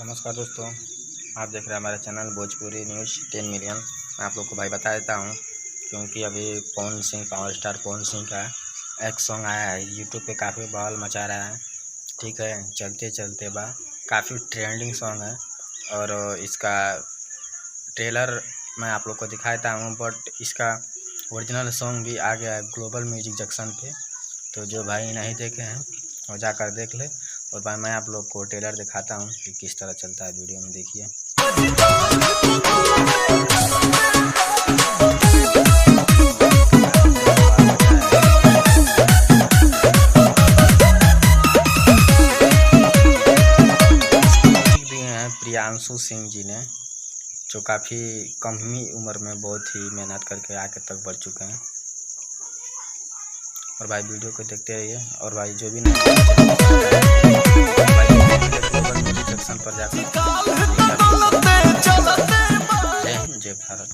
नमस्कार दोस्तों, आप देख रहे हैं हमारे चैनल भोजपुरी न्यूज़ 10 मिलियन। मैं आप लोग को भाई बता देता हूँ, क्योंकि अभी पवन सिंह पावर स्टार पवन सिंह का एक सॉन्ग आया है यूट्यूब पे, काफ़ी बवाल मचा रहा है। ठीक है, चलते चलते बा काफ़ी ट्रेंडिंग सॉन्ग है और इसका ट्रेलर मैं आप लोग को दिखाता हूँ, बट इसका ओरिजिनल सॉन्ग भी आ गया है ग्लोबल म्यूजिक जंक्शन पे। तो जो भाई नहीं देखे हैं वो जाकर देख ले। और भाई मैं आप लोग को ट्रेलर दिखाता हूँ कि किस तरह चलता है, वीडियो में देखिए। दिए हैं प्रियांशु सिंह जी ने, जो काफ़ी कम ही उम्र में बहुत ही मेहनत करके आगे तक बढ़ चुके हैं। और भाई वीडियो को देखते रहिए। और भाई जो भी सेक्शन पर जाकर जय हिंद जय भारत।